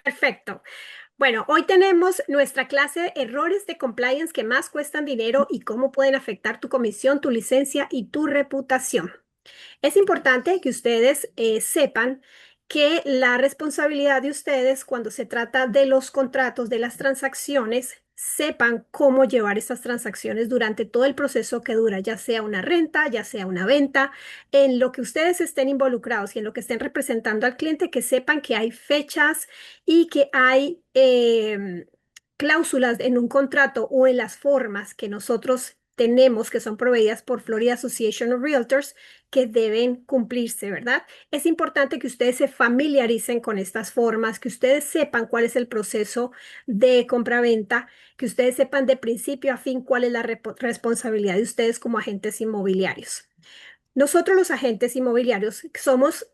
Perfecto. Bueno, hoy tenemos nuestra clase Errores de Compliance que más cuestan dinero y cómo pueden afectar tu comisión, tu licencia y tu reputación. Es importante que ustedes sepan que la responsabilidad de ustedes cuando se trata de los contratos, de las transacciones, sepan cómo llevar estas transacciones durante todo el proceso que dura, ya sea una renta, ya sea una venta, en lo que ustedes estén involucrados y en lo que estén representando al cliente, que sepan que hay fechas y que hay cláusulas en un contrato o en las formas que nosotros tenemos, que son proveídas por Florida Association of Realtors, que deben cumplirse, ¿verdad? Es importante que ustedes se familiaricen con estas formas, que ustedes sepan cuál es el proceso de compraventa, que ustedes sepan de principio a fin cuál es la responsabilidad de ustedes como agentes inmobiliarios. Nosotros los agentes inmobiliarios somos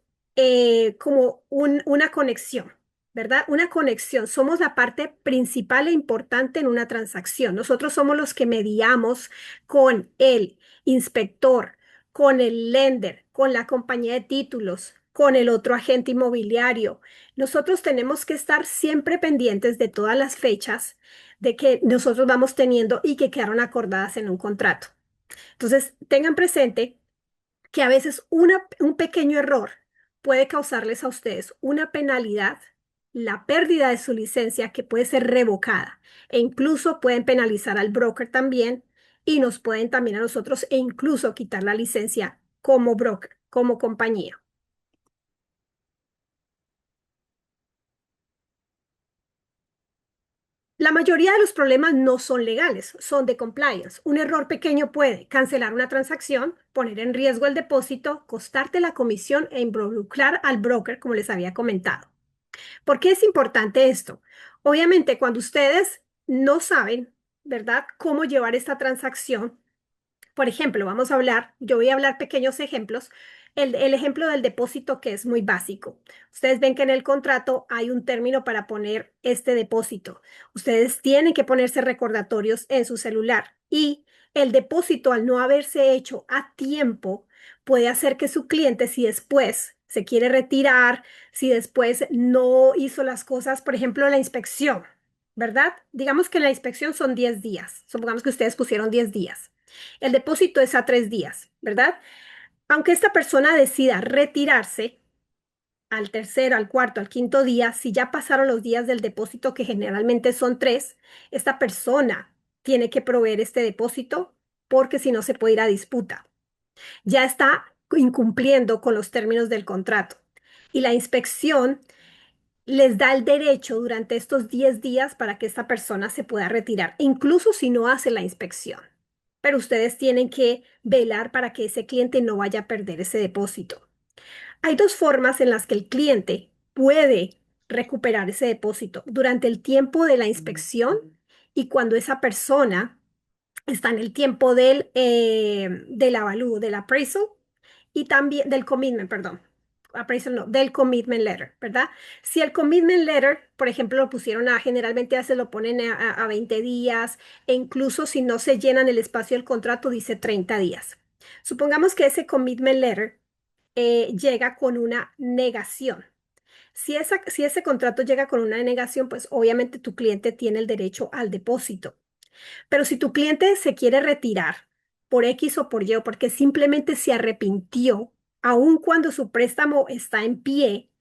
como una conexión, ¿verdad? Una conexión. Somos la parte principal e importante en una transacción. Nosotros somos los que mediamos con el inspector, con el lender, con la compañía de títulos, con el otro agente inmobiliario. Nosotros tenemos que estar siempre pendientes de todas las fechas de que nosotros vamos teniendo y que quedaron acordadas en un contrato. Entonces, tengan presente que a veces un pequeño error puede causarles a ustedes una penalidad, la pérdida de su licencia que puede ser revocada e incluso pueden penalizar al broker también y nos pueden también a nosotros e incluso quitar la licencia como broker, como compañía. La mayoría de los problemas no son legales, son de compliance. Un error pequeño puede cancelar una transacción, poner en riesgo el depósito, costarte la comisión e involucrar al broker, como les había comentado. ¿Por qué es importante esto? Obviamente, cuando ustedes no saben, ¿verdad?, cómo llevar esta transacción, por ejemplo, vamos a hablar, yo voy a hablar pequeños ejemplos. El ejemplo del depósito que es muy básico. Ustedes ven que en el contrato hay un término para poner este depósito. Ustedes tienen que ponerse recordatorios en su celular y el depósito al no haberse hecho a tiempo puede hacer que su cliente, si después se quiere retirar, si después no hizo las cosas, por ejemplo, la inspección, ¿verdad? Digamos que la inspección son 10 días. Supongamos que ustedes pusieron 10 días. El depósito es a 3 días, ¿verdad? Aunque esta persona decida retirarse al tercero, al cuarto, al quinto día, si ya pasaron los días del depósito, que generalmente son 3, esta persona tiene que proveer este depósito porque si no se puede ir a disputa. Ya está incumpliendo con los términos del contrato. Y la inspección les da el derecho durante estos 10 días para que esta persona se pueda retirar, incluso si no hace la inspección. Pero ustedes tienen que velar para que ese cliente no vaya a perder ese depósito. Hay dos formas en las que el cliente puede recuperar ese depósito durante el tiempo de la inspección y cuando esa persona está en el tiempo del avalúo, del appraisal y también del commitment, perdón. Appraisal no, del commitment letter, ¿verdad? Si el commitment letter, por ejemplo, lo pusieron generalmente se lo ponen a 20 días e incluso si no se llenan el espacio del contrato, dice 30 días. Supongamos que ese commitment letter llega con una negación. Si ese contrato llega con una negación, pues obviamente tu cliente tiene el derecho al depósito. Pero si tu cliente se quiere retirar por X o por Y o porque simplemente se arrepintió, aun cuando su préstamo está en pie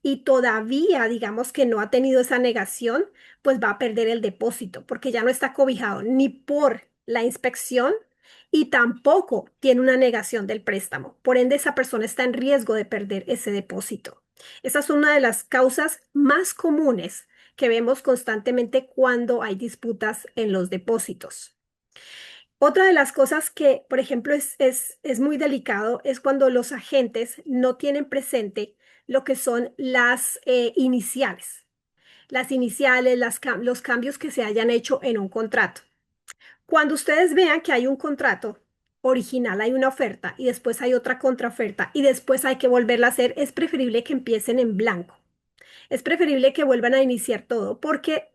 y todavía digamos que no ha tenido esa negación, pues va a perder el depósito porque ya no está cobijado ni por la inspección y tampoco tiene una negación del préstamo. Por ende, esa persona está en riesgo de perder ese depósito. Esa es una de las causas más comunes que vemos constantemente cuando hay disputas en los depósitos. Otra de las cosas que, por ejemplo, es muy delicado es cuando los agentes no tienen presente lo que son las iniciales. Las iniciales, los cambios que se hayan hecho en un contrato. Cuando ustedes vean que hay un contrato original, hay una oferta y después hay otra contraoferta y después hay que volverla a hacer, es preferible que empiecen en blanco. Es preferible que vuelvan a iniciar todo porque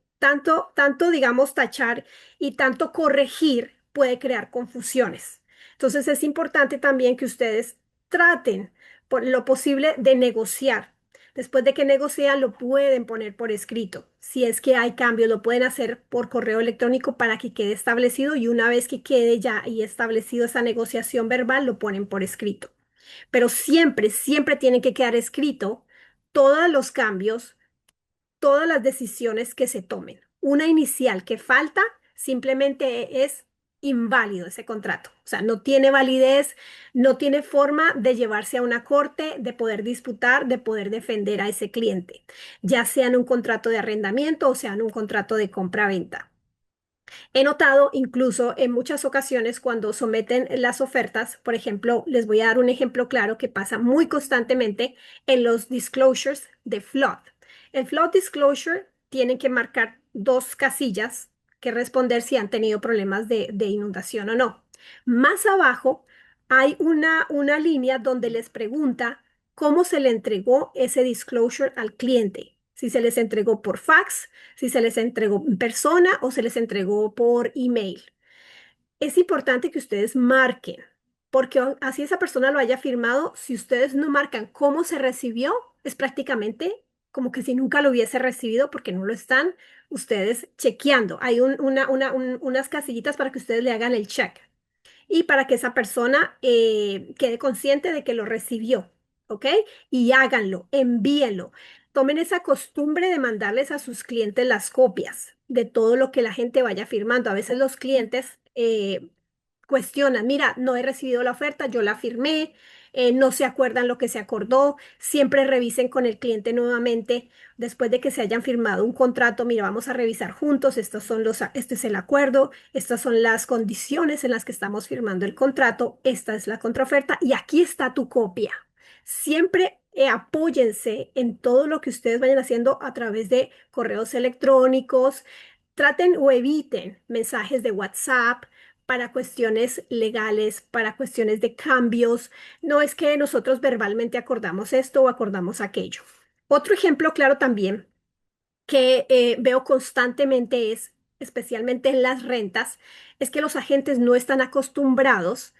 digamos, tachar y tanto corregir puede crear confusiones. Entonces es importante también que ustedes traten por lo posible de negociar. Después de que negocian, lo pueden poner por escrito. Si es que hay cambios, lo pueden hacer por correo electrónico para que quede establecido y una vez que quede ya y establecido esa negociación verbal, lo ponen por escrito. Pero siempre, siempre tiene que quedar escrito todos los cambios, todas las decisiones que se tomen. Una inicial que falta simplemente es inválido ese contrato. O sea, no tiene validez, no tiene forma de llevarse a una corte, de poder disputar, de poder defender a ese cliente, ya sea en un contrato de arrendamiento o sea en un contrato de compra-venta. He notado incluso en muchas ocasiones cuando someten las ofertas, por ejemplo, les voy a dar un ejemplo claro que pasa muy constantemente en los disclosures de flood. El flood disclosure tienen que marcar dos casillas que responder si han tenido problemas de inundación o no. Más abajo hay una línea donde les pregunta cómo se le entregó ese disclosure al cliente. Si se les entregó por fax, si se les entregó en persona o se les entregó por email. Es importante que ustedes marquen, porque así esa persona lo haya firmado, si ustedes no marcan cómo se recibió, es prácticamente como que si nunca lo hubiese recibido porque no lo están ustedes chequeando. Hay unas casillitas para que ustedes le hagan el check y para que esa persona quede consciente de que lo recibió, ¿ok? Y háganlo, envíenlo. Tomen esa costumbre de mandarles a sus clientes las copias de todo lo que la gente vaya firmando. A veces los clientes cuestionan, mira, no he recibido la oferta, yo la firmé, no se acuerdan lo que se acordó, siempre revisen con el cliente nuevamente después de que se hayan firmado un contrato, mira, vamos a revisar juntos, este es el acuerdo, estas son las condiciones en las que estamos firmando el contrato, esta es la contraoferta y aquí está tu copia. Siempre apóyense en todo lo que ustedes vayan haciendo a través de correos electrónicos. Traten o eviten mensajes de WhatsApp para cuestiones legales, para cuestiones de cambios. No es que nosotros verbalmente acordamos esto o acordamos aquello. Otro ejemplo claro también que veo constantemente es, especialmente en las rentas, es que los agentes no están acostumbrados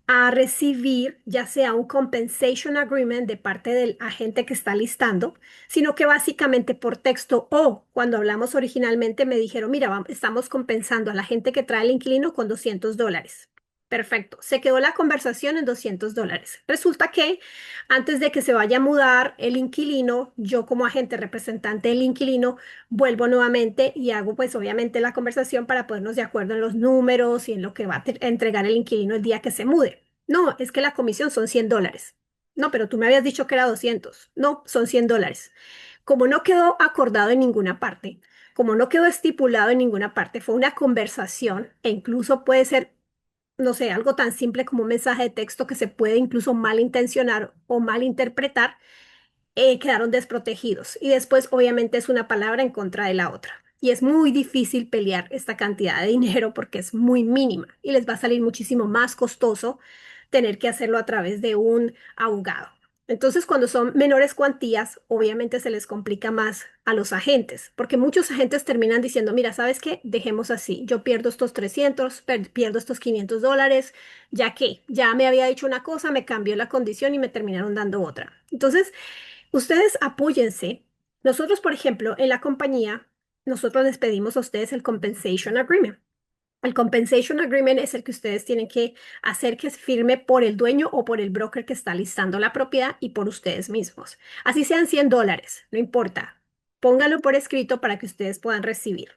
a recibir ya sea un compensation agreement de parte del agente que está listando, sino que básicamente por texto o cuando hablamos originalmente me dijeron, mira, estamos compensando a la gente que trae el inquilino con $200. Perfecto, se quedó la conversación en $200. Resulta que antes de que se vaya a mudar el inquilino, yo como agente representante del inquilino, vuelvo nuevamente y hago pues obviamente la conversación para ponernos de acuerdo en los números y en lo que va a entregar el inquilino el día que se mude. No, es que la comisión son $100. No, pero tú me habías dicho que era 200. No, son $100. Como no quedó acordado en ninguna parte, como no quedó estipulado en ninguna parte, fue una conversación e incluso puede ser, no sé, algo tan simple como un mensaje de texto que se puede incluso malintencionar o malinterpretar, quedaron desprotegidos. Y después, obviamente, es una palabra en contra de la otra. Y es muy difícil pelear esta cantidad de dinero porque es muy mínima y les va a salir muchísimo más costoso tener que hacerlo a través de un abogado. Entonces, cuando son menores cuantías, obviamente se les complica más a los agentes, porque muchos agentes terminan diciendo, mira, ¿sabes qué? Dejemos así, yo pierdo estos 300, pierdo estos $500, ya que ya me había dicho una cosa, me cambió la condición y me terminaron dando otra. Entonces, ustedes apóyense. Nosotros, por ejemplo, en la compañía, nosotros les pedimos a ustedes el Compensation Agreement. El Compensation Agreement es el que ustedes tienen que hacer que se firme por el dueño o por el broker que está listando la propiedad y por ustedes mismos. Así sean $100, no importa. Pónganlo por escrito para que ustedes puedan recibir.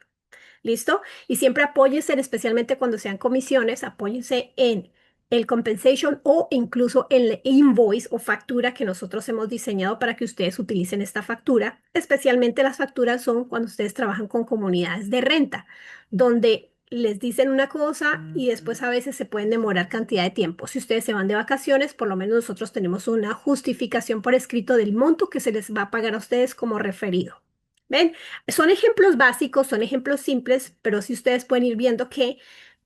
¿Listo? Y siempre apóyense, especialmente cuando sean comisiones, apóyense en el compensation o incluso en el invoice o factura que nosotros hemos diseñado para que ustedes utilicen esta factura. Especialmente las facturas son cuando ustedes trabajan con comunidades de renta, donde les dicen una cosa y después a veces se pueden demorar cantidad de tiempo. Si ustedes se van de vacaciones, por lo menos nosotros tenemos una justificación por escrito del monto que se les va a pagar a ustedes como referido. ¿Ven? Son ejemplos básicos, son ejemplos simples, pero si ustedes pueden ir viendo que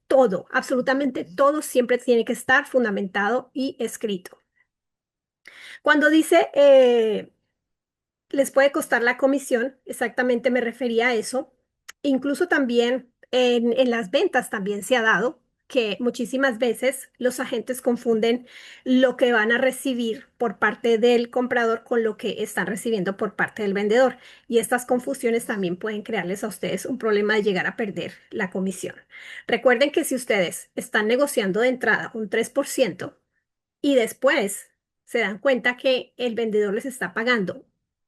todo, absolutamente todo, siempre tiene que estar fundamentado y escrito. Cuando dice les puede costar la comisión, exactamente me refería a eso. Incluso también en las ventas también se ha dado. que muchísimas veces los agentes confunden lo que van a recibir por parte del comprador con lo que están recibiendo por parte del vendedor. Y estas confusiones también pueden crearles a ustedes un problema de llegar a perder la comisión. Recuerden que si ustedes están negociando de entrada un 3% y después se dan cuenta que el vendedor les está pagando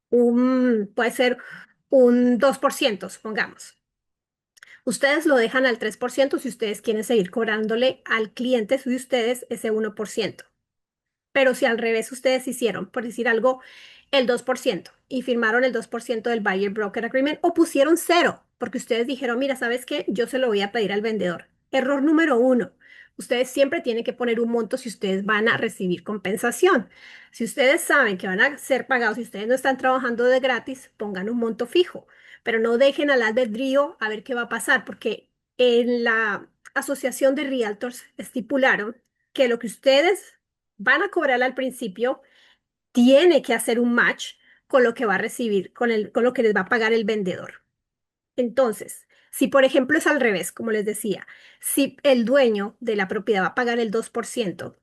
puede ser un 2%, supongamos. Ustedes lo dejan al 3% si ustedes quieren seguir cobrándole al cliente de ustedes ese 1%. Pero si al revés ustedes hicieron, por decir algo, el 2% y firmaron el 2% del Buyer Broker Agreement o pusieron cero, porque ustedes dijeron, mira, ¿sabes qué? Yo se lo voy a pedir al vendedor. Error número uno. Ustedes siempre tienen que poner un monto si ustedes van a recibir compensación. Si ustedes saben que van a ser pagados, si ustedes no están trabajando de gratis, pongan un monto fijo, pero no dejen al albedrío a ver qué va a pasar, porque en la Asociación de Realtors estipularon que lo que ustedes van a cobrar al principio tiene que hacer un match con lo que va a recibir, con lo que les va a pagar el vendedor. Entonces, si por ejemplo es al revés, como les decía, si el dueño de la propiedad va a pagar el 2%,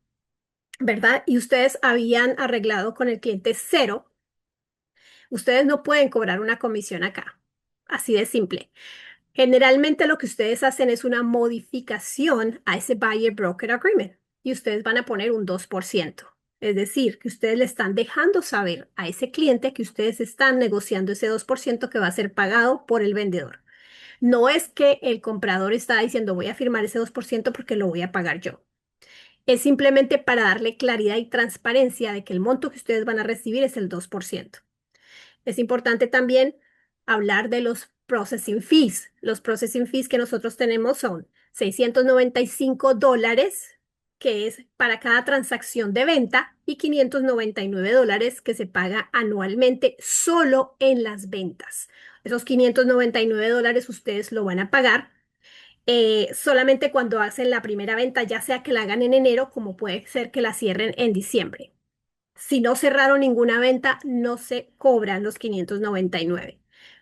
¿verdad? Y ustedes habían arreglado con el cliente cero, ustedes no pueden cobrar una comisión acá. Así de simple. Generalmente lo que ustedes hacen es una modificación a ese Buyer Broker Agreement y ustedes van a poner un 2%. Es decir, que ustedes le están dejando saber a ese cliente que ustedes están negociando ese 2% que va a ser pagado por el vendedor. No es que el comprador está diciendo voy a firmar ese 2% porque lo voy a pagar yo. Es simplemente para darle claridad y transparencia de que el monto que ustedes van a recibir es el 2%. Es importante también hablar de los processing fees. Los processing fees que nosotros tenemos son $695, que es para cada transacción de venta, y $599 que se paga anualmente solo en las ventas. Esos $599 ustedes lo van a pagar solamente cuando hacen la primera venta, ya sea que la hagan en enero, como puede ser que la cierren en diciembre. Si no cerraron ninguna venta, no se cobran los 599,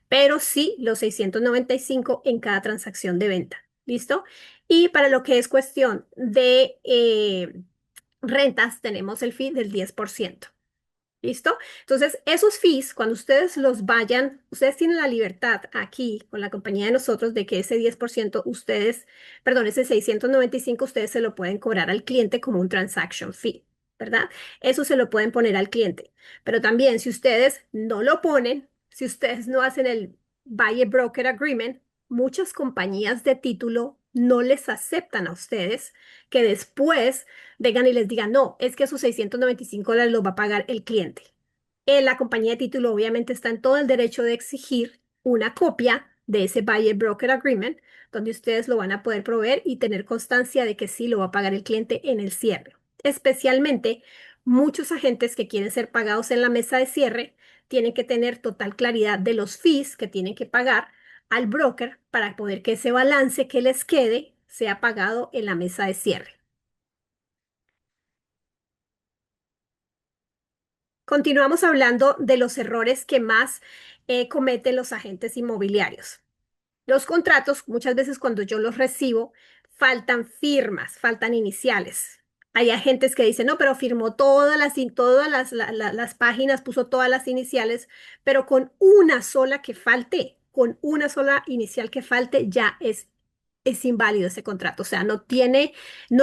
pero sí los 695 en cada transacción de venta. ¿Listo? Y para lo que es cuestión de rentas, tenemos el fee del 10%. ¿Listo? Entonces, esos fees, cuando ustedes los vayan, ustedes tienen la libertad aquí con la compañía de nosotros de que ese 10% ustedes, perdón, ese 695 ustedes se lo pueden cobrar al cliente como un transaction fee, ¿verdad? Eso se lo pueden poner al cliente. Pero también si ustedes no lo ponen, si ustedes no hacen el Buyer Broker Agreement, muchas compañías de título no les aceptan a ustedes que después vengan y les digan, no, es que esos $695 los va a pagar el cliente. La compañía de título obviamente está en todo el derecho de exigir una copia de ese Buyer Broker Agreement, donde ustedes lo van a poder proveer y tener constancia de que sí lo va a pagar el cliente en el cierre. Especialmente, muchos agentes que quieren ser pagados en la mesa de cierre tienen que tener total claridad de los fees que tienen que pagar al broker para poder que ese balance que les quede sea pagado en la mesa de cierre. Continuamos hablando de los errores que más cometen los agentes inmobiliarios. Los contratos, muchas veces cuando yo los recibo, faltan firmas, faltan iniciales. Hay agentes que dicen, no, pero firmó todas las páginas, puso todas las iniciales, pero con una sola que falte, con una sola inicial que falte, ya es inválido ese contrato. O sea, no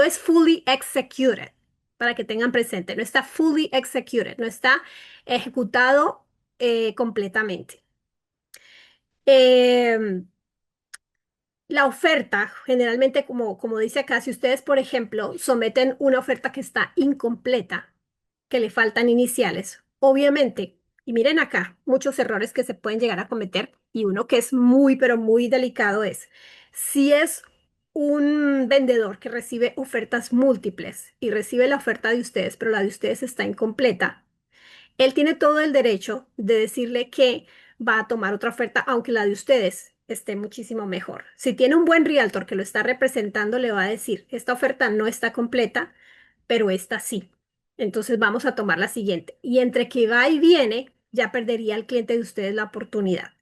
es fully executed, para que tengan presente, no está fully executed, no está ejecutado completamente. Em, la oferta, generalmente, como dice acá, si ustedes, por ejemplo, someten una oferta que está incompleta, que le faltan iniciales, obviamente, y miren acá, muchos errores que se pueden llegar a cometer, y uno que es muy, pero muy delicado es, si es un vendedor que recibe ofertas múltiples y recibe la oferta de ustedes, pero la de ustedes está incompleta, él tiene todo el derecho de decirle que va a tomar otra oferta, aunque la de ustedes esté muchísimo mejor. Si tiene un buen realtor que lo está representando, le va a decir, esta oferta no está completa, pero esta sí. Entonces vamos a tomar la siguiente. Y entre que va y viene, ya perdería el cliente de ustedes la oportunidad.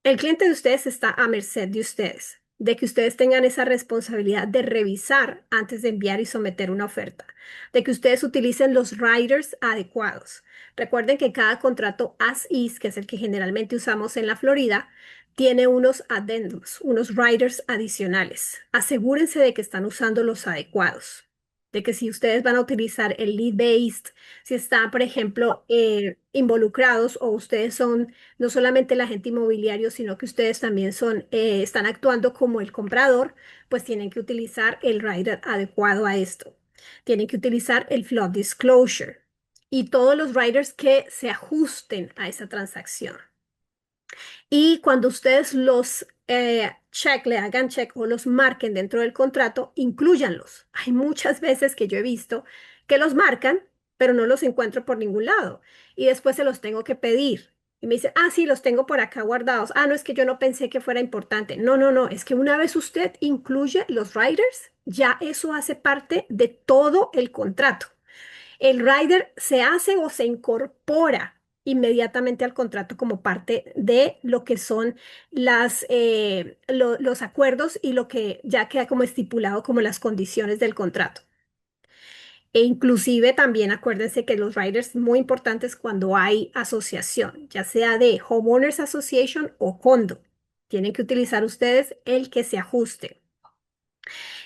El cliente de ustedes está a merced de ustedes. de que ustedes tengan esa responsabilidad de revisar antes de enviar y someter una oferta, de que ustedes utilicen los riders adecuados. Recuerden que cada contrato as is, que es el que generalmente usamos en la Florida, tiene unos addendums, unos riders adicionales. Asegúrense de que están usando los adecuados, de que si ustedes van a utilizar el lead-based, si están, por ejemplo, involucrados o ustedes son no solamente el agente inmobiliario, sino que ustedes también están actuando como el comprador, pues tienen que utilizar el rider adecuado a esto. Tienen que utilizar el flood disclosure y todos los riders que se ajusten a esa transacción. Y cuando ustedes le hagan check o los marquen dentro del contrato, incluyanlos. Hay muchas veces que yo he visto que los marcan, pero no los encuentro por ningún lado. Y después se los tengo que pedir. Y me dicen, ah, sí, los tengo por acá guardados. Ah, no, es que yo no pensé que fuera importante. No, no, no, es que una vez usted incluye los riders, ya eso hace parte de todo el contrato. El rider se hace o se incorpora inmediatamente al contrato como parte de lo que son los acuerdos y lo que ya queda como estipulado como las condiciones del contrato. E inclusive también acuérdense que los riders muy importantes cuando hay asociación, ya sea de Homeowners Association o condo. Tienen que utilizar ustedes el que se ajuste.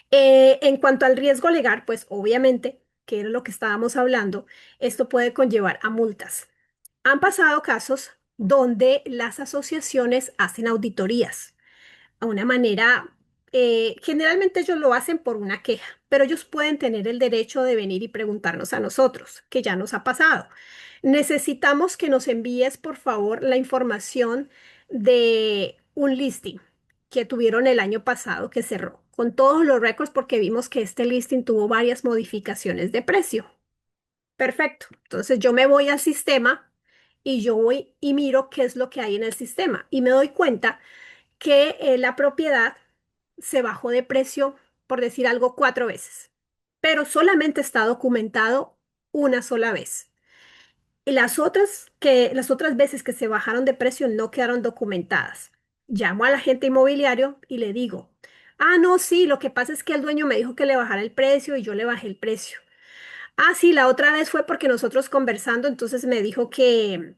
En cuanto al riesgo legal, pues obviamente, que era lo que estábamos hablando, esto puede conllevar a multas. Han pasado casos donde las asociaciones hacen auditorías a una manera, generalmente ellos lo hacen por una queja, pero ellos pueden tener el derecho de venir y preguntarnos a nosotros, que ya nos ha pasado. Necesitamos que nos envíes, por favor, la información de un listing que tuvieron el año pasado que cerró, con todos los récords, porque vimos que este listing tuvo varias modificaciones de precio. Perfecto. Entonces yo me voy al sistema y yo voy y miro qué es lo que hay en el sistema y me doy cuenta que la propiedad se bajó de precio, por decir algo, 4 veces, pero solamente está documentado una sola vez. Y las otras veces que se bajaron de precio no quedaron documentadas. Llamo al agente inmobiliario y le digo, ah, no, sí, lo que pasa es que el dueño me dijo que le bajara el precio y yo le bajé el precio. Ah, sí, la otra vez fue porque nosotros conversando, entonces me dijo que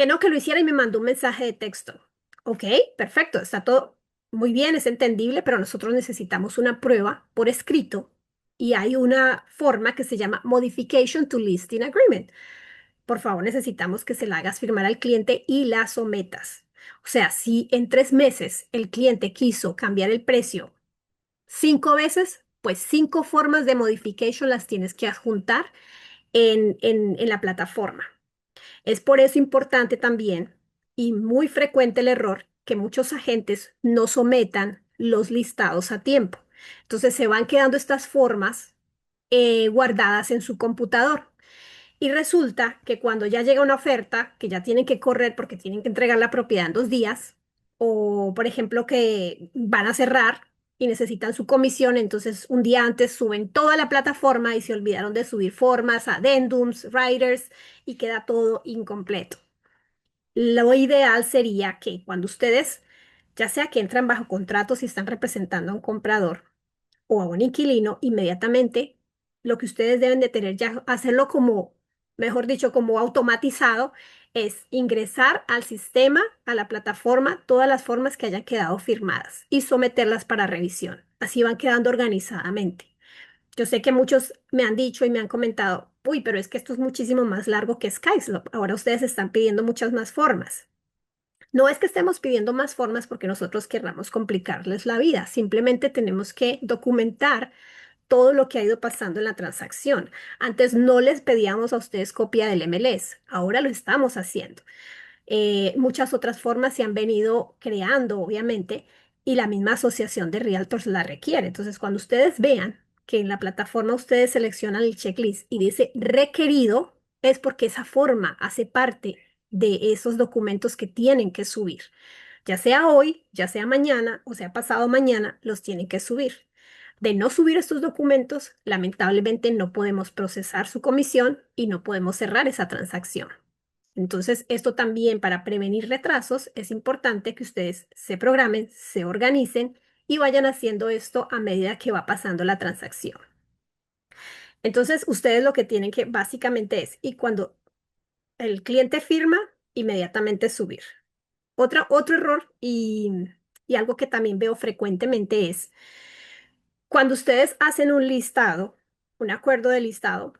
no, que lo hiciera y me mandó un mensaje de texto. Ok, perfecto, está todo muy bien, es entendible, pero nosotros necesitamos una prueba por escrito y hay una forma que se llama Modification to Listing Agreement. Por favor, necesitamos que se la hagas firmar al cliente y la sometas. O sea, si en 3 meses el cliente quiso cambiar el precio 5 veces, pues 5 formas de modification las tienes que adjuntar en la plataforma. Es por eso importante también y muy frecuente el error que muchos agentes no sometan los listados a tiempo. Entonces se van quedando estas formas guardadas en su computador. Y resulta que cuando ya llega una oferta, que ya tienen que correr porque tienen que entregar la propiedad en 2 días, o por ejemplo que van a cerrar y necesitan su comisión, entonces un día antes suben toda la plataforma y se olvidaron de subir formas, addendums, riders y queda todo incompleto. Lo ideal sería que cuando ustedes, ya sea que entran bajo contrato si están representando a un comprador, o a un inquilino, inmediatamente lo que ustedes deben de tener ya, hacerlo como, mejor dicho, como automatizado, es ingresar al sistema, a la plataforma, todas las formas que hayan quedado firmadas y someterlas para revisión. Así van quedando organizadamente. Yo sé que muchos me han dicho y me han comentado, uy, pero es que esto es muchísimo más largo que SkySlope. Ahora ustedes están pidiendo muchas más formas. No es que estemos pidiendo más formas porque nosotros querramos complicarles la vida, simplemente tenemos que documentar todo lo que ha ido pasando en la transacción. Antes no les pedíamos a ustedes copia del MLS, ahora lo estamos haciendo. Muchas otras formas se han venido creando, obviamente, y la misma asociación de realtors la requiere. Entonces, cuando ustedes vean que en la plataforma ustedes seleccionan el checklist y dice requerido, es porque esa forma hace parte de esos documentos que tienen que subir. Ya sea hoy, ya sea mañana o sea pasado mañana, los tienen que subir. De no subir estos documentos, lamentablemente no podemos procesar su comisión y no podemos cerrar esa transacción. Entonces, esto también para prevenir retrasos es importante que ustedes se programen, se organicen y vayan haciendo esto a medida que va pasando la transacción. Entonces, ustedes lo que tienen que básicamente es, y cuando el cliente firma, inmediatamente subir. Otro error y algo que también veo frecuentemente es cuando ustedes hacen un listado, un acuerdo de listado,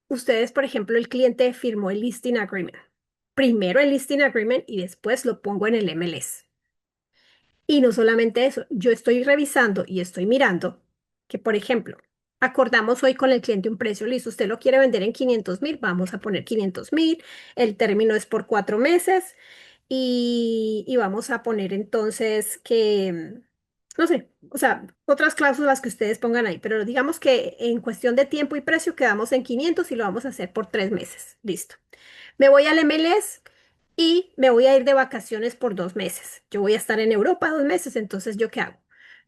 ustedes, por ejemplo, el cliente firmó el listing agreement. Primero el listing agreement y después lo pongo en el MLS. Y no solamente eso, yo estoy revisando y estoy mirando que, por ejemplo, acordamos hoy con el cliente un precio, listo, usted lo quiere vender en 500.000, vamos a poner 500.000, el término es por 4 meses y vamos a poner entonces que, no sé, o sea, otras cláusulas que ustedes pongan ahí, pero digamos que en cuestión de tiempo y precio quedamos en 500 y lo vamos a hacer por 3 meses, listo. Me voy al MLS y me voy a ir de vacaciones por 2 meses. Yo voy a estar en Europa 2 meses, entonces ¿yo qué hago?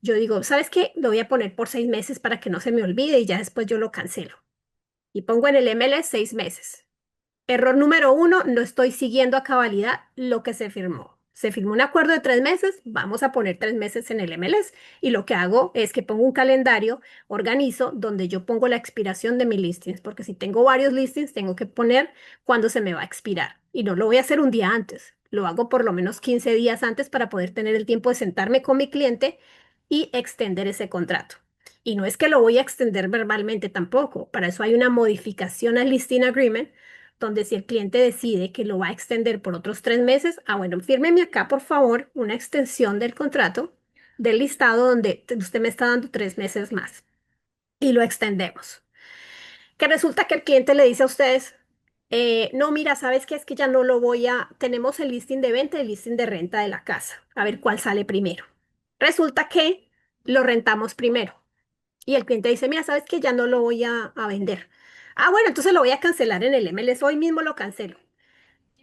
Yo digo, ¿sabes qué? Lo voy a poner por 6 meses para que no se me olvide y ya después yo lo cancelo. Y pongo en el MLS 6 meses. Error número uno, no estoy siguiendo a cabalidad lo que se firmó. Se firmó un acuerdo de 3 meses, vamos a poner 3 meses en el MLS y lo que hago es que pongo un calendario, organizo donde yo pongo la expiración de mis listings, porque si tengo varios listings, tengo que poner cuándo se me va a expirar y no lo voy a hacer un día antes, lo hago por lo menos 15 días antes para poder tener el tiempo de sentarme con mi cliente y extender ese contrato. Y no es que lo voy a extender verbalmente tampoco, para eso hay una modificación al listing agreement donde si el cliente decide que lo va a extender por otros 3 meses, bueno, fírmeme acá, por favor, una extensión del contrato del listado donde usted me está dando 3 meses más y lo extendemos. Que resulta que el cliente le dice a ustedes, no, mira, ¿sabes qué? Es que ya no lo voy a, tenemos el listing de venta y el listing de renta de la casa, a ver cuál sale primero. Resulta que lo rentamos primero y el cliente dice, mira, ¿sabes qué? Ya no lo voy a vender. Bueno, entonces lo voy a cancelar en el MLS, hoy mismo lo cancelo.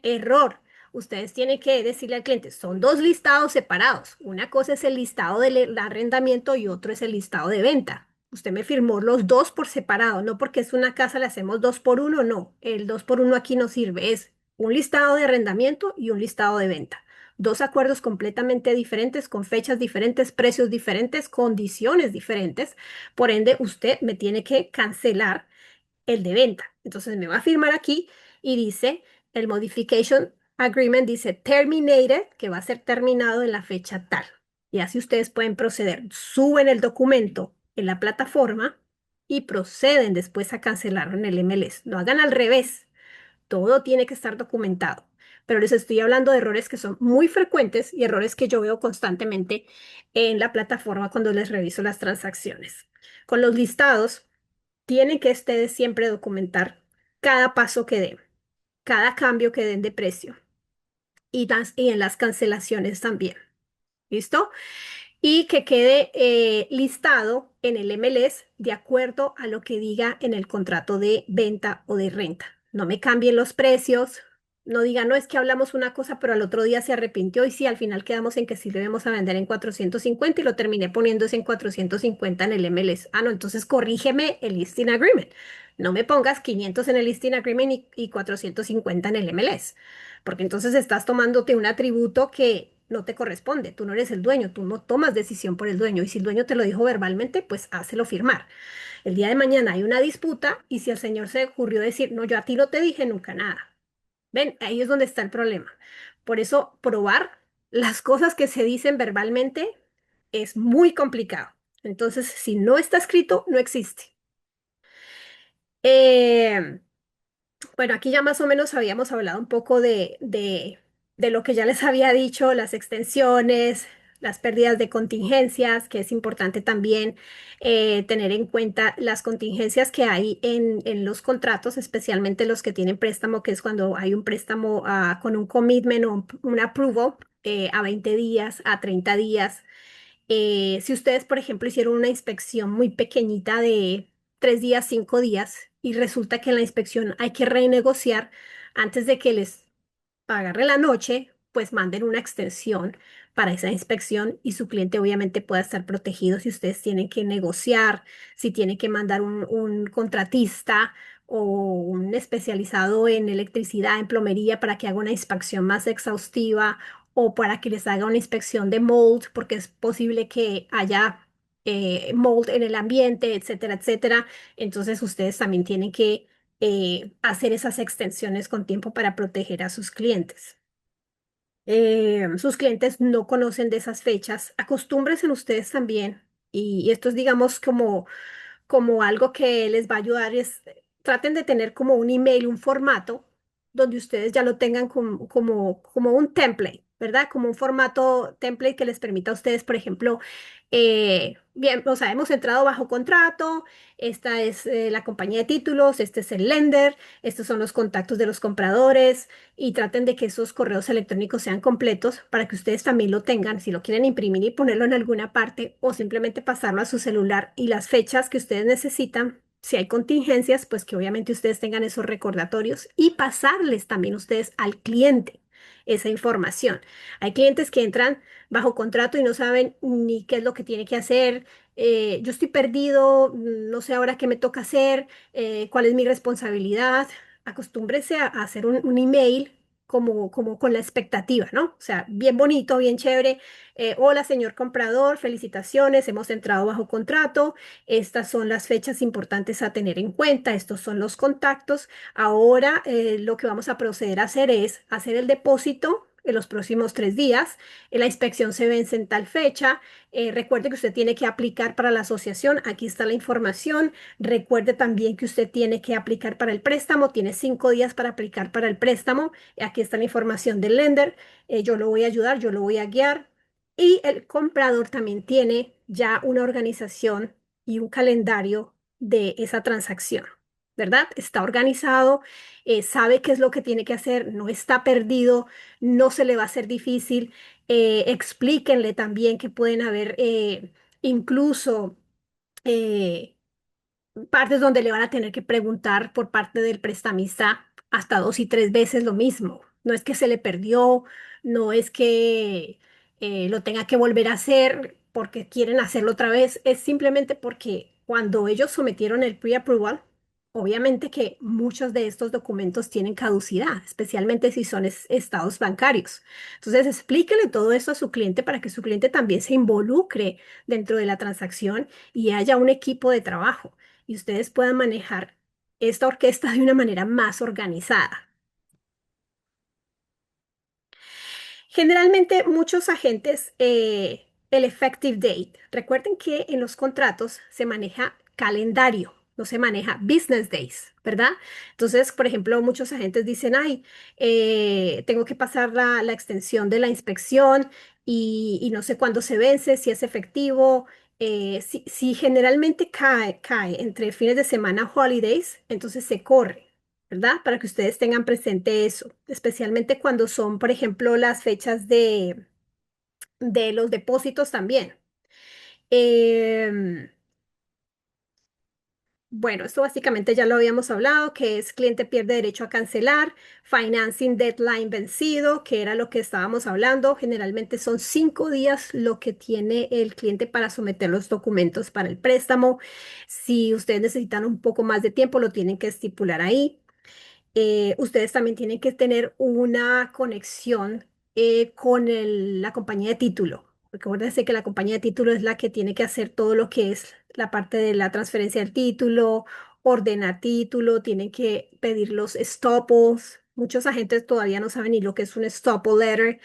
Error. Ustedes tienen que decirle al cliente, son dos listados separados. Una cosa es el listado del arrendamiento y otro es el listado de venta. Usted me firmó los dos por separado, no porque es una casa le hacemos 2 por 1, no. El 2 por 1 aquí no sirve, es un listado de arrendamiento y un listado de venta. Dos acuerdos completamente diferentes, con fechas diferentes, precios diferentes, condiciones diferentes. Por ende, usted me tiene que cancelar el de venta. Entonces me va a firmar aquí y dice, el modification agreement dice terminated, que va a ser terminado en la fecha tal. Y así ustedes pueden proceder. Suben el documento en la plataforma y proceden después a cancelarlo en el MLS. Lo hagan al revés. Todo tiene que estar documentado. Pero les estoy hablando de errores que son muy frecuentes y errores que yo veo constantemente en la plataforma cuando les reviso las transacciones. Con los listados, tienen que ustedes siempre documentar cada paso que den, cada cambio que den de precio y en las cancelaciones también. ¿Listo? Y que quede listado en el MLS de acuerdo a lo que diga en el contrato de venta o de renta. No me cambien los precios, no digan, no es que hablamos una cosa, pero al otro día se arrepintió y sí, al final quedamos en que sí lo íbamos a vender en 450 y lo terminé poniéndose en 450 en el MLS. No, entonces corrígeme el listing agreement. No me pongas 500 en el listing agreement y 450 en el MLS, porque entonces estás tomándote un atributo que no te corresponde. Tú no eres el dueño, tú no tomas decisión por el dueño. Y si el dueño te lo dijo verbalmente, pues hácelo firmar. El día de mañana hay una disputa y si el señor se ocurrió decir, no, yo a ti no te dije nunca nada. Ven, ahí es donde está el problema. Por eso, probar las cosas que se dicen verbalmente es muy complicado. Entonces, si no está escrito, no existe. Eh, bueno, aquí ya más o menos habíamos hablado un poco de lo que ya les había dicho, las extensiones, las pérdidas de contingencias, que es importante también tener en cuenta las contingencias que hay en los contratos, especialmente los que tienen préstamo, que es cuando hay un préstamo con un commitment o un approval a 20 días, a 30 días. Si ustedes, por ejemplo, hicieron una inspección muy pequeñita de 3 días, 5 días, y resulta que en la inspección hay que renegociar antes de que les agarre la noche, pues manden una extensión para esa inspección y su cliente obviamente pueda estar protegido si ustedes tienen que negociar, si tienen que mandar un contratista o un especializado en electricidad, en plomería, para que haga una inspección más exhaustiva o para que les haga una inspección de mold, porque es posible que haya mold en el ambiente, etcétera, etcétera. Entonces ustedes también tienen que hacer esas extensiones con tiempo para proteger a sus clientes. Sus clientes no conocen de esas fechas. Acostúmbrense ustedes también. Y esto es, digamos, como algo que les va a ayudar es, traten de tener como un email, un formato, donde ustedes ya lo tengan como un template, ¿verdad? Como un formato template que les permita a ustedes, por ejemplo, bien, o sea, hemos entrado bajo contrato, esta es la compañía de títulos, este es el lender, estos son los contactos de los compradores y traten de que esos correos electrónicos sean completos para que ustedes también lo tengan, si lo quieren imprimir y ponerlo en alguna parte o simplemente pasarlo a su celular y las fechas que ustedes necesitan. Si hay contingencias, pues que obviamente ustedes tengan esos recordatorios y pasarles también ustedes al cliente esa información. Hay clientes que entran bajo contrato y no saben ni qué es lo que tiene que hacer. Yo estoy perdido, no sé ahora qué me toca hacer, cuál es mi responsabilidad. Acostúmbrese a hacer un email como con la expectativa, ¿no? O sea, bien bonito, bien chévere. Hola, señor comprador, felicitaciones, hemos entrado bajo contrato. Estas son las fechas importantes a tener en cuenta. Estos son los contactos. Ahora, lo que vamos a proceder a hacer es hacer el depósito en los próximos 3 días. La inspección se vence en tal fecha. Recuerde que usted tiene que aplicar para la asociación. Aquí está la información. Recuerde también que usted tiene que aplicar para el préstamo. Tiene 5 días para aplicar para el préstamo. Aquí está la información del lender. Yo lo voy a ayudar, yo lo voy a guiar. Y el comprador también tiene ya una organización y un calendario de esa transacción, ¿verdad? Está organizado, sabe qué es lo que tiene que hacer, no está perdido, no se le va a hacer difícil. Explíquenle también que pueden haber incluso eh, partes donde le van a tener que preguntar por parte del prestamista hasta 2 y 3 veces lo mismo. No es que se le perdió, no es que lo tenga que volver a hacer porque quieren hacerlo otra vez, es simplemente porque cuando ellos sometieron el pre-approval, obviamente que muchos de estos documentos tienen caducidad, especialmente si son estados bancarios. Entonces, explíquele todo eso a su cliente para que su cliente también se involucre dentro de la transacción y haya un equipo de trabajo y ustedes puedan manejar esta orquesta de una manera más organizada. Generalmente muchos agentes, el effective date, recuerden que en los contratos se maneja calendario, no se maneja business days, ¿verdad? Entonces, por ejemplo, muchos agentes dicen, ay, tengo que pasar la extensión de la inspección y no sé cuándo se vence, si es efectivo. Si generalmente cae entre fines de semana, holidays, entonces se corre. ¿Verdad? Para que ustedes tengan presente eso, especialmente cuando son, por ejemplo, las fechas de los depósitos también. Em, bueno, esto básicamente ya lo habíamos hablado, que es cliente pierde derecho a cancelar, financing deadline vencido, que era lo que estábamos hablando. Generalmente son 5 días lo que tiene el cliente para someter los documentos para el préstamo. Si ustedes necesitan un poco más de tiempo, lo tienen que estipular ahí. Ustedes también tienen que tener una conexión con la compañía de título. Recuérdense que la compañía de título es la que tiene que hacer todo lo que es la parte de la transferencia del título, ordenar título, tienen que pedir los estoppels. Muchos agentes todavía no saben ni lo que es un estoppel letter.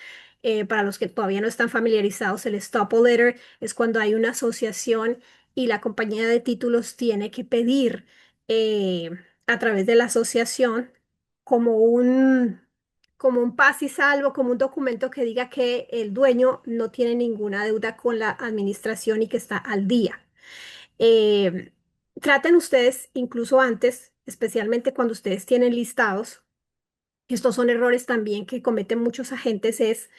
Para los que todavía no están familiarizados, el estoppel letter es cuando hay una asociación y la compañía de títulos tiene que pedir eh, a través de la asociación como un paz y salvo, como un documento que diga que el dueño no tiene ninguna deuda con la administración y que está al día. Eh, Traten ustedes incluso antes, especialmente cuando ustedes tienen listados, estos son errores también que cometen muchos agentes, es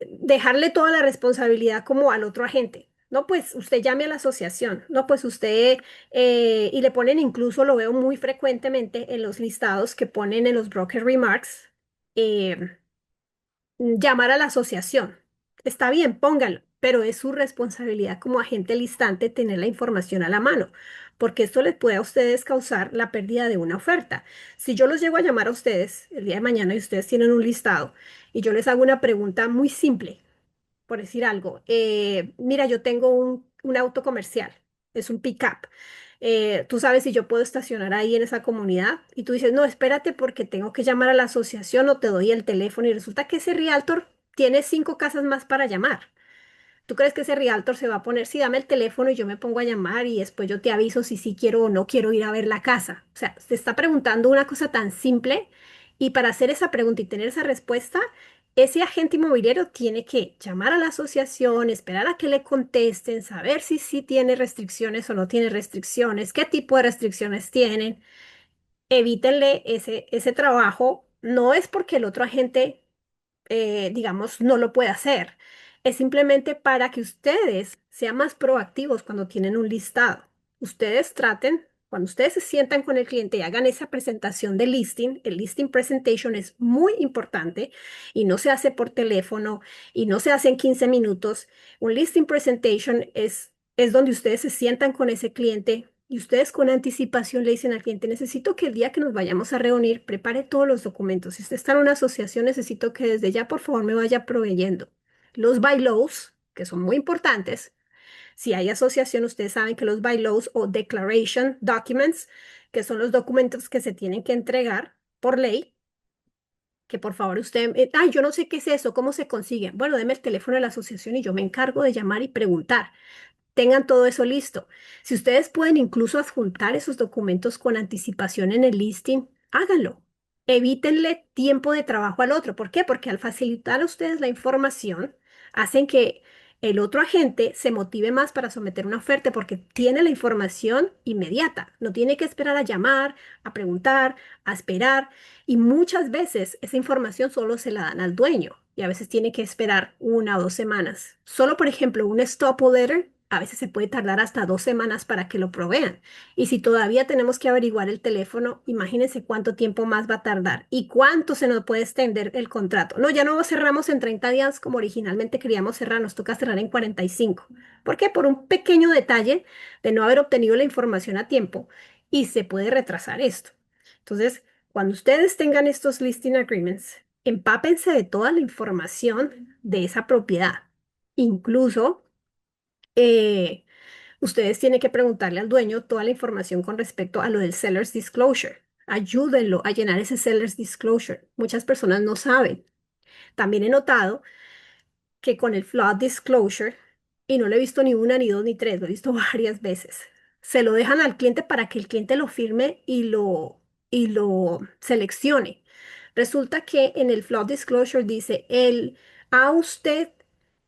dejarle toda la responsabilidad como al otro agente. No, pues usted llame a la asociación, no, pues usted, y le ponen incluso, lo veo muy frecuentemente en los listados que ponen en los broker remarks, eh, llamar a la asociación. Está bien, póngalo, pero es su responsabilidad como agente listante tener la información a la mano, porque esto les puede a ustedes causar la pérdida de una oferta. Si yo los llego a llamar a ustedes el día de mañana y ustedes tienen un listado y yo les hago una pregunta muy simple, por decir algo, mira, yo tengo un auto comercial, es un pick-up. Tú sabes si yo puedo estacionar ahí en esa comunidad y tú dices, no, espérate porque tengo que llamar a la asociación o te doy el teléfono y resulta que ese realtor tiene 5 casas más para llamar. ¿Tú crees que ese realtor se va a poner, sí, dame el teléfono y yo me pongo a llamar y después yo te aviso si sí quiero o no quiero ir a ver la casa? O sea, te está preguntando una cosa tan simple y para hacer esa pregunta y tener esa respuesta, ese agente inmobiliario tiene que llamar a la asociación, esperar a que le contesten, saber si sí tiene restricciones o no tiene restricciones, qué tipo de restricciones tienen. Evítenle ese trabajo. No es porque el otro agente digamos, no lo puede hacer. Es simplemente para que ustedes sean más proactivos cuando tienen un listado. Ustedes traten, cuando ustedes se sientan con el cliente y hagan esa presentación de listing, el listing presentation es muy importante y no se hace por teléfono y no se hace en 15 minutos. Un listing presentation es donde ustedes se sientan con ese cliente. Y ustedes con anticipación le dicen al cliente, necesito que el día que nos vayamos a reunir prepare todos los documentos. Si usted está en una asociación, necesito que desde ya, por favor, me vaya proveyendo los bylaws, que son muy importantes. Si hay asociación, ustedes saben que los bylaws o declaration documents, que son los documentos que se tienen que entregar por ley, que por favor usted, ay, yo no sé qué es eso, ¿cómo se consiguen? Bueno, deme el teléfono de la asociación y yo me encargo de llamar y preguntar. Tengan todo eso listo. Si ustedes pueden incluso adjuntar esos documentos con anticipación en el listing, háganlo. Evítenle tiempo de trabajo al otro. ¿Por qué? Porque al facilitar a ustedes la información, hacen que el otro agente se motive más para someter una oferta porque tiene la información inmediata. No tiene que esperar a llamar, a preguntar, a esperar. Y muchas veces esa información solo se la dan al dueño y a veces tiene que esperar 1 o 2 semanas. Solo, por ejemplo, un stop letter a veces se puede tardar hasta 2 semanas para que lo provean. Y si todavía tenemos que averiguar el teléfono, imagínense cuánto tiempo más va a tardar y cuánto se nos puede extender el contrato. No, ya no cerramos en 30 días como originalmente queríamos cerrar, nos toca cerrar en 45. ¿Por qué? Por un pequeño detalle de no haber obtenido la información a tiempo y se puede retrasar esto. Entonces, cuando ustedes tengan estos listing agreements, empápense de toda la información de esa propiedad. Incluso eh, ustedes tienen que preguntarle al dueño toda la información con respecto a lo del seller's disclosure. Ayúdenlo a llenar ese seller's disclosure. Muchas personas no saben. También he notado que con el flood disclosure, y no lo he visto ni una, ni dos, ni tres, lo he visto varias veces, se lo dejan al cliente para que el cliente lo firme y lo seleccione. Resulta que en el flood disclosure dice, ¿ha usted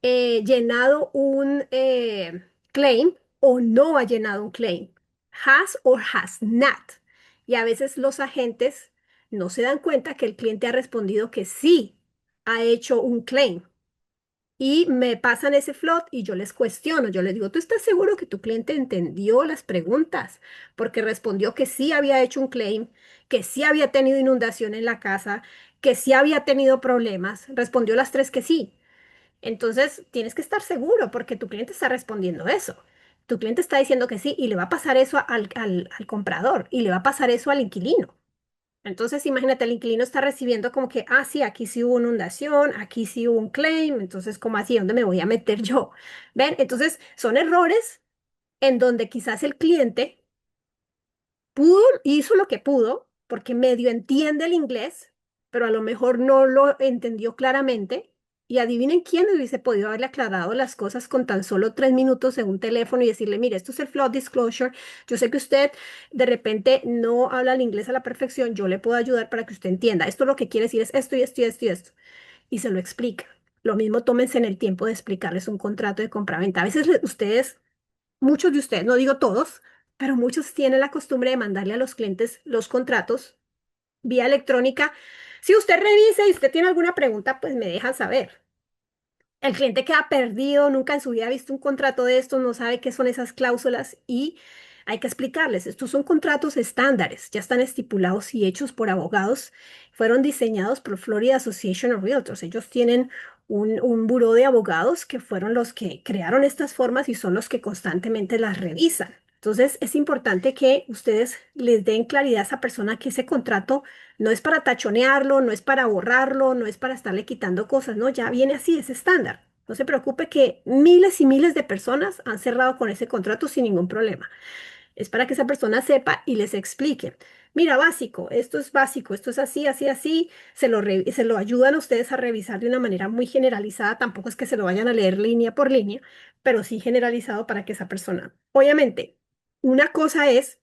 llenado un claim o no ha llenado un claim? Has or has not. Y a veces los agentes no se dan cuenta que el cliente ha respondido que sí ha hecho un claim y me pasan ese flot y yo les cuestiono, yo les digo, ¿tú estás seguro que tu cliente entendió las preguntas? Porque respondió que sí había hecho un claim, que sí había tenido inundación en la casa, que sí había tenido problemas, respondió las tres que sí. Entonces, tienes que estar seguro porque tu cliente está respondiendo eso. Tu cliente está diciendo que sí y le va a pasar eso al comprador y le va a pasar eso al inquilino. Entonces, imagínate, el inquilino está recibiendo como que, ah, sí, aquí sí hubo inundación, aquí sí hubo un claim, entonces, ¿cómo así? ¿Dónde me voy a meter yo? ¿Ven? Entonces, son errores en donde quizás el cliente hizo lo que pudo, porque medio entiende el inglés, pero a lo mejor no lo entendió claramente. Y adivinen quién hubiese podido haberle aclarado las cosas con tan solo 3 minutos en un teléfono y decirle, mire, esto es el flood disclosure. Yo sé que usted de repente no habla el inglés a la perfección, yo le puedo ayudar para que usted entienda. Esto lo que quiere decir es esto y esto y esto y esto. Y se lo explica. Lo mismo tómense en el tiempo de explicarles un contrato de compraventa. A veces ustedes, muchos de ustedes, no digo todos, pero muchos tienen la costumbre de mandarle a los clientes los contratos vía electrónica. Si usted revisa y usted tiene alguna pregunta, pues me deja saber. El cliente queda perdido, nunca en su vida ha visto un contrato de estos, no sabe qué son esas cláusulas y Hay que explicarles, estos son contratos estándares, ya están estipulados y hechos por abogados, fueron diseñados por Florida Association of Realtors. Ellos tienen un buró de abogados que fueron los que crearon estas formas y son los que constantemente las revisan. Entonces, es importante que ustedes les den claridad a esa persona que ese contrato no es para tachonearlo, no es para borrarlo, no es para estarle quitando cosas, no, ya viene así, es estándar. No se preocupe que miles y miles de personas han cerrado con ese contrato sin ningún problema. Es para que esa persona sepa y les explique. Mira, básico, esto es así, así, así. Se lo ayudan a ustedes a revisar de una manera muy generalizada. Tampoco es que se lo vayan a leer línea por línea, pero sí generalizado para que esa persona. Obviamente, una cosa es,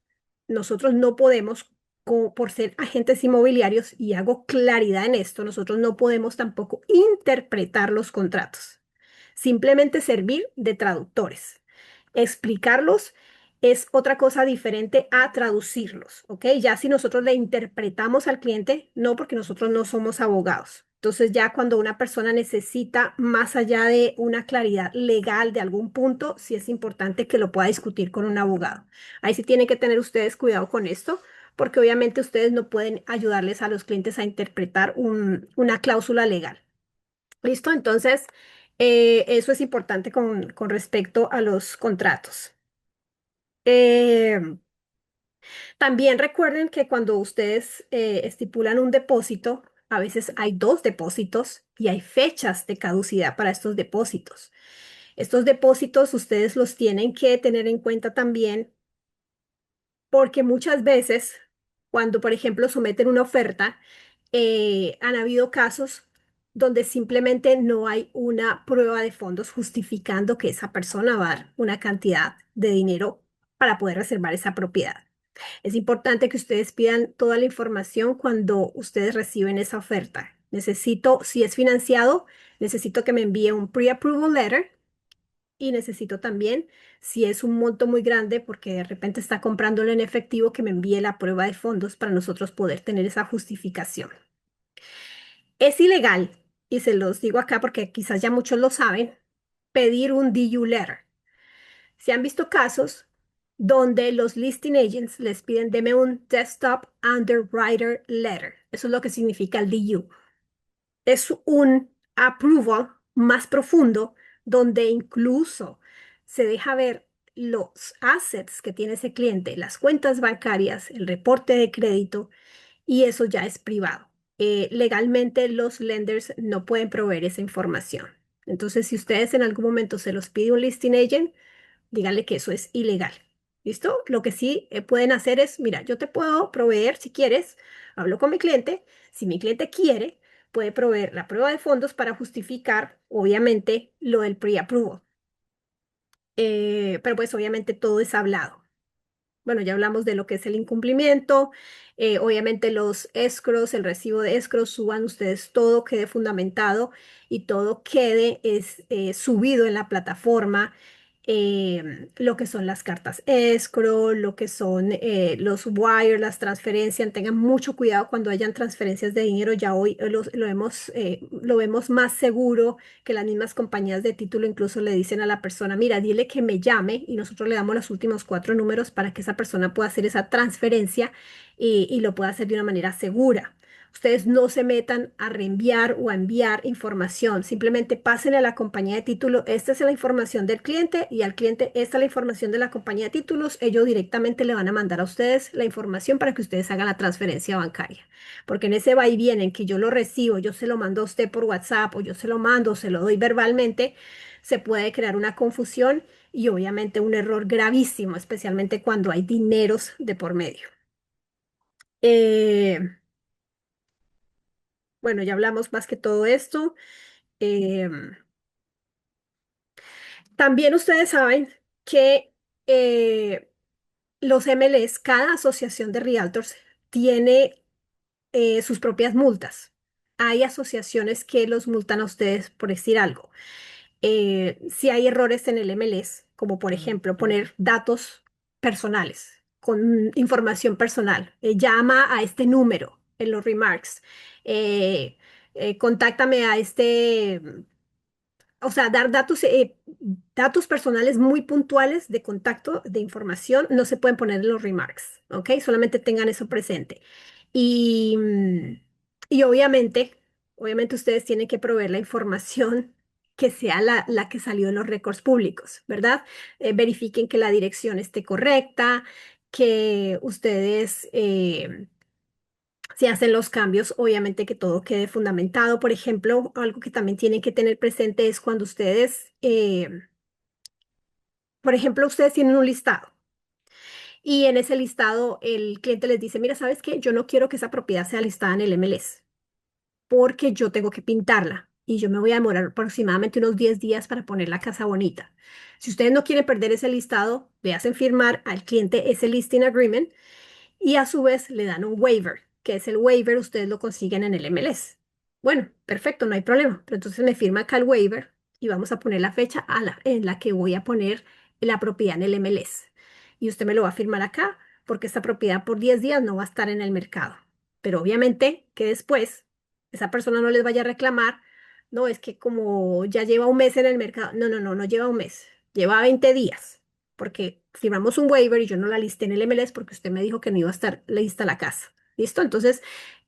nosotros no podemos, por ser agentes inmobiliarios, y hago claridad en esto, nosotros no podemos tampoco interpretar los contratos. Simplemente servir de traductores. Explicarlos es otra cosa diferente a traducirlos, ¿ok? Ya si nosotros le interpretamos al cliente, no porque nosotros no somos abogados. Entonces ya cuando una persona necesita más allá de una claridad legal de algún punto, sí es importante que lo pueda discutir con un abogado. Ahí sí tienen que tener ustedes cuidado con esto, porque obviamente ustedes no pueden ayudarles a los clientes a interpretar una cláusula legal. ¿Listo? Entonces, eso es importante con respecto a los contratos. Eh, También recuerden que cuando ustedes estipulan un depósito, a veces hay dos depósitos y hay fechas de caducidad para estos depósitos. Estos depósitos ustedes los tienen que tener en cuenta también porque muchas veces, cuando por ejemplo someten una oferta, han habido casos donde simplemente no hay una prueba de fondos justificando que esa persona va a dar una cantidad de dinero para poder reservar esa propiedad. Es importante que ustedes pidan toda la información cuando ustedes reciben esa oferta. Necesito, si es financiado, necesito que me envíe un pre-approval letter y necesito también, si es un monto muy grande, porque de repente está comprándolo en efectivo, que me envíe la prueba de fondos para nosotros poder tener esa justificación. Es ilegal, y se los digo acá porque quizás ya muchos lo saben, pedir un DU letter. Se han visto casos donde los listing agents les piden, deme un desktop underwriter letter. Eso es lo que significa el DU. Es un approval más profundo donde incluso se deja ver los assets que tiene ese cliente, las cuentas bancarias, el reporte de crédito, y eso ya es privado. Legalmente los lenders no pueden proveer esa información. Entonces, si ustedes en algún momento se los pide un listing agent, díganle que eso es ilegal. ¿Listo? Lo que sí pueden hacer es, mira, yo te puedo proveer, si quieres, hablo con mi cliente, si mi cliente quiere, puede proveer la prueba de fondos para justificar, obviamente, lo del pre-approval. Pero pues obviamente todo es hablado. Bueno, ya hablamos de lo que es el incumplimiento. Obviamente los escrows, el recibo de escrows, suban ustedes todo, quede fundamentado y todo quede subido en la plataforma. Lo que son las cartas escrow, lo que son los wires, las transferencias. Tengan mucho cuidado cuando hayan transferencias de dinero. Ya hoy lo vemos más seguro que las mismas compañías de título incluso le dicen a la persona, mira, dile que me llame y nosotros le damos los últimos cuatro números para que esa persona pueda hacer esa transferencia y lo pueda hacer de una manera segura. Ustedes no se metan a reenviar o a enviar información, simplemente pasen a la compañía de título, esta es la información del cliente y al cliente esta es la información de la compañía de títulos, ellos directamente le van a mandar a ustedes la información para que ustedes hagan la transferencia bancaria. Porque en ese va y viene en que yo lo recibo, yo se lo mando a usted por WhatsApp o yo se lo mando, se lo doy verbalmente, se puede crear una confusión y obviamente un error gravísimo, especialmente cuando hay dineros de por medio. Eh, bueno, ya hablamos más que todo esto. Em, También ustedes saben que los MLS, cada asociación de realtors, tiene sus propias multas. Hay asociaciones que los multan a ustedes por decir algo. Si hay errores en el MLS, como por ejemplo poner datos personales con información personal, llama a este número en los remarks, eh, contáctame a este o sea, dar datos personales muy puntuales de contacto, de información, no se pueden poner en los remarks, ¿ok? Solamente tengan eso presente. Y, y obviamente ustedes tienen que proveer la información que sea la que salió en los récords públicos, ¿verdad? Verifiquen que la dirección esté correcta, que ustedes... si hacen los cambios, obviamente que todo quede fundamentado. Por ejemplo, algo que también tienen que tener presente es cuando ustedes, por ejemplo, ustedes tienen un listado y en ese listado el cliente les dice, mira, ¿sabes qué? Yo no quiero que esa propiedad sea listada en el MLS porque yo tengo que pintarla y yo me voy a demorar aproximadamente unos 10 días para poner la casa bonita. Si ustedes no quieren perder ese listado, le hacen firmar al cliente ese listing agreement y a su vez le dan un waiver, que es el waiver, ustedes lo consiguen en el MLS. Bueno, perfecto, no hay problema, pero entonces me firma acá el waiver y vamos a poner la fecha en la que voy a poner la propiedad en el MLS. Y usted me lo va a firmar acá porque esta propiedad por 10 días no va a estar en el mercado. Pero obviamente que después esa persona no les vaya a reclamar, no, es que como ya lleva un mes en el mercado, no, no, no, no lleva un mes, lleva 20 días porque firmamos un waiver y yo no la listé en el MLS porque usted me dijo que no iba a estar lista la casa. ¿Listo? Entonces,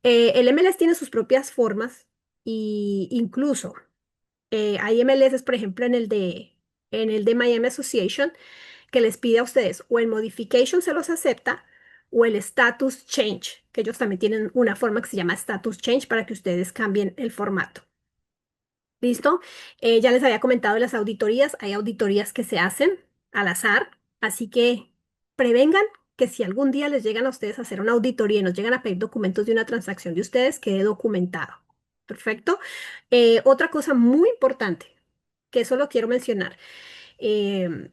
el MLS tiene sus propias formas y incluso hay MLS, por ejemplo, en el de Miami Association, que les pide a ustedes o el modification se los acepta o el status change, que ellos también tienen una forma que se llama status change para que ustedes cambien el formato. ¿Listo? Ya les había comentado de las auditorías. Hay auditorías que se hacen al azar, así que prevengan que si algún día les llegan a ustedes a hacer una auditoría y nos llegan a pedir documentos de una transacción de ustedes, quede documentado. Perfecto. Otra cosa muy importante, que eso lo quiero mencionar, em,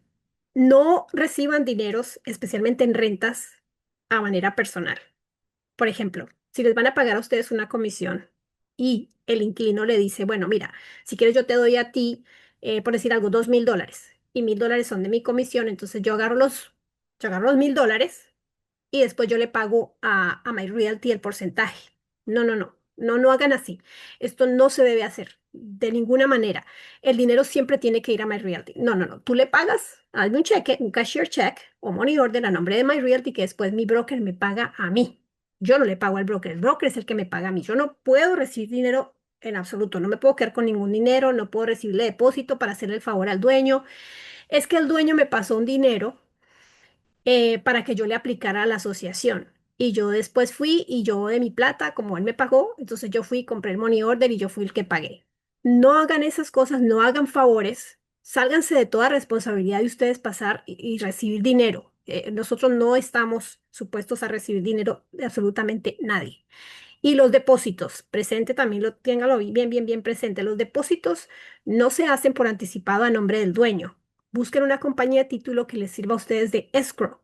no reciban dineros, especialmente en rentas, a manera personal. Por ejemplo, si les van a pagar a ustedes una comisión y el inquilino le dice, bueno, mira, si quieres yo te doy a ti, por decir algo, $2,000 y $1,000 son de mi comisión, entonces yo agarro los $1,000 y después yo le pago a My Realty el porcentaje. No, no, no, no, no hagan así. Esto no se debe hacer de ninguna manera. El dinero siempre tiene que ir a My Realty. No, no, no. Tú le pagas, hazme un cheque, un cashier check o money order a nombre de My Realty que después mi broker me paga a mí. Yo no le pago al broker, el broker es el que me paga a mí. Yo no puedo recibir dinero en absoluto, no me puedo quedar con ningún dinero, no puedo recibirle depósito para hacerle el favor al dueño. Es que el dueño me pasó un dinero para que yo le aplicara a la asociación. Y yo después fui y yo de mi plata, como él me pagó, entonces yo fui, compré el money order y yo fui el que pagué. No hagan esas cosas, no hagan favores, sálganse de toda responsabilidad de ustedes pasar y recibir dinero. Nosotros no estamos supuestos a recibir dinero de absolutamente nadie. Y los depósitos, presente también lo téngalo bien, bien, bien presente. Los depósitos no se hacen por anticipado a nombre del dueño. Busquen una compañía de título que les sirva a ustedes de escrow.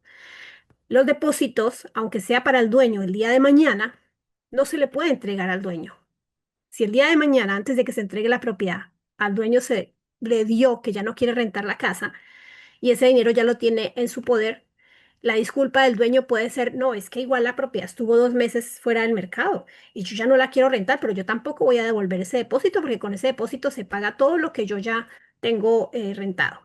Los depósitos, aunque sea para el dueño el día de mañana, no se le puede entregar al dueño. Si el día de mañana, antes de que se entregue la propiedad, al dueño se le dio que ya no quiere rentar la casa y ese dinero ya lo tiene en su poder, la disculpa del dueño puede ser, no, es que igual la propiedad estuvo 2 meses fuera del mercado y yo ya no la quiero rentar, pero yo tampoco voy a devolver ese depósito porque con ese depósito se paga todo lo que yo ya tengo rentado.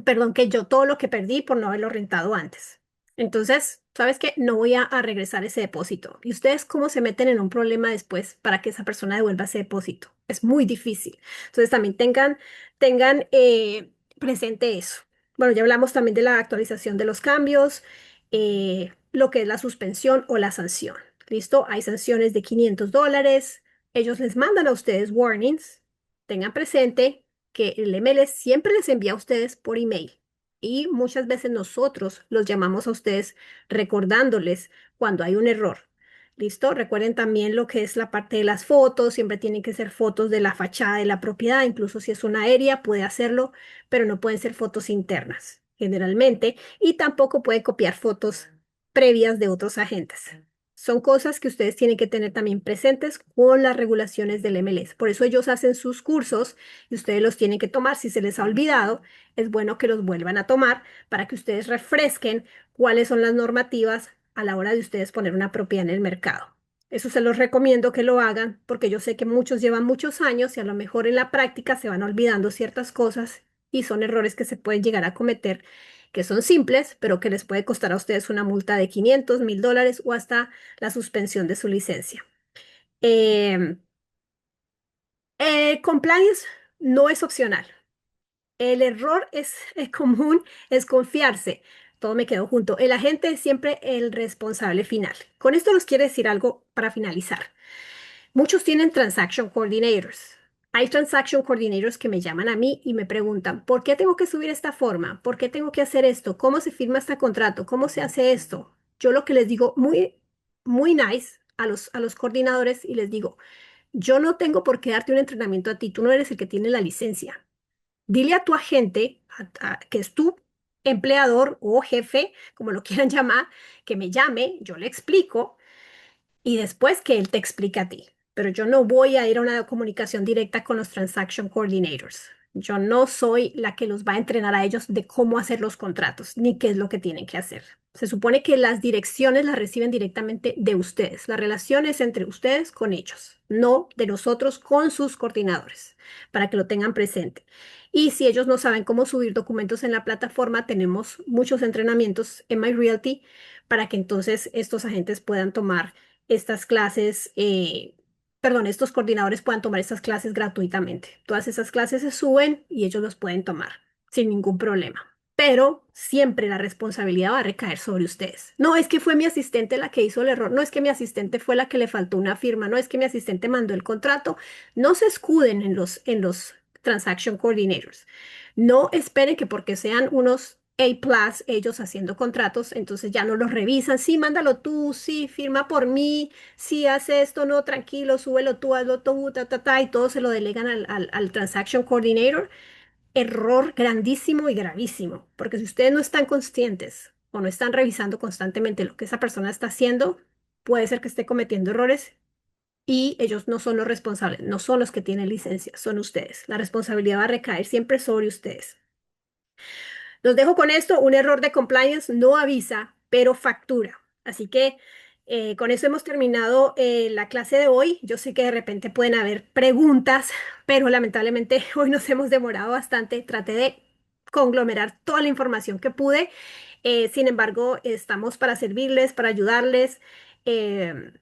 Perdón, que yo todo lo que perdí por no haberlo rentado antes. Entonces, ¿sabes qué? No voy a regresar ese depósito. ¿Y ustedes cómo se meten en un problema después para que esa persona devuelva ese depósito? Es muy difícil. Entonces, también tengan presente eso. Bueno, ya hablamos también de la actualización de los cambios, lo que es la suspensión o la sanción. ¿Listo? Hay sanciones de $500. Ellos les mandan a ustedes warnings. Tengan presente que el MLS siempre les envía a ustedes por email y muchas veces nosotros los llamamos a ustedes recordándoles cuando hay un error. ¿Listo? Recuerden también lo que es la parte de las fotos, siempre tienen que ser fotos de la fachada de la propiedad, incluso si es una aérea puede hacerlo, pero no pueden ser fotos internas generalmente y tampoco puede copiar fotos previas de otros agentes. Son cosas que ustedes tienen que tener también presentes con las regulaciones del MLS. Por eso ellos hacen sus cursos y ustedes los tienen que tomar. Si se les ha olvidado, es bueno que los vuelvan a tomar para que ustedes refresquen cuáles son las normativas a la hora de ustedes poner una propiedad en el mercado. Eso se los recomiendo que lo hagan porque yo sé que muchos llevan muchos años y a lo mejor en la práctica se van olvidando ciertas cosas y son errores que se pueden llegar a cometer, que son simples, pero que les puede costar a ustedes una multa de 500, $1000 o hasta la suspensión de su licencia. Em, Compliance no es opcional. El error es, común, es confiarse. Todo me quedó junto. El agente es siempre el responsable final. Con esto les quiero decir algo para finalizar. Muchos tienen transaction coordinators. Hay transaction coordinators que me llaman a mí y me preguntan, ¿por qué tengo que subir esta forma? ¿Por qué tengo que hacer esto? ¿Cómo se firma este contrato? ¿Cómo se hace esto? Yo lo que les digo muy nice a los coordinadores y les digo, yo no tengo por qué darte un entrenamiento a ti, tú no eres el que tiene la licencia. Dile a tu agente, que es tu empleador o jefe, como lo quieran llamar, que me llame, yo le explico y después que él te explique a ti. Pero yo no voy a ir a una comunicación directa con los transaction coordinators. Yo no soy la que los va a entrenar a ellos de cómo hacer los contratos, ni qué es lo que tienen que hacer. Se supone que las direcciones las reciben directamente de ustedes. La relación es entre ustedes con ellos, no de nosotros con sus coordinadores, para que lo tengan presente. Y si ellos no saben cómo subir documentos en la plataforma, tenemos muchos entrenamientos en MyRealty para que entonces estos agentes puedan tomar estas clases, perdón, estos coordinadores puedan tomar estas clases gratuitamente. Todas esas clases se suben y ellos los pueden tomar sin ningún problema. Pero siempre la responsabilidad va a recaer sobre ustedes. No es que fue mi asistente la que hizo el error, no es que mi asistente fue la que le faltó una firma, no es que mi asistente mandó el contrato. No se escuden en los transaction coordinators. No esperen que porque sean unos A+, ellos haciendo contratos, entonces ya no los revisan. Sí, mándalo tú, sí, firma por mí, sí, hace esto, no, tranquilo, súbelo tú, hazlo tú, y todo se lo delegan al Transaction Coordinator. Error grandísimo y gravísimo, porque si ustedes no están conscientes o no están revisando constantemente lo que esa persona está haciendo, puede ser que esté cometiendo errores y ellos no son los responsables, no son los que tienen licencia, son ustedes. La responsabilidad va a recaer siempre sobre ustedes. Los dejo con esto. Un error de compliance no avisa, pero factura. Así que con eso hemos terminado la clase de hoy. Yo sé que de repente pueden haber preguntas, pero lamentablemente hoy nos hemos demorado bastante. Traté de conglomerar toda la información que pude. Sin embargo, estamos para servirles, para ayudarles. Eh,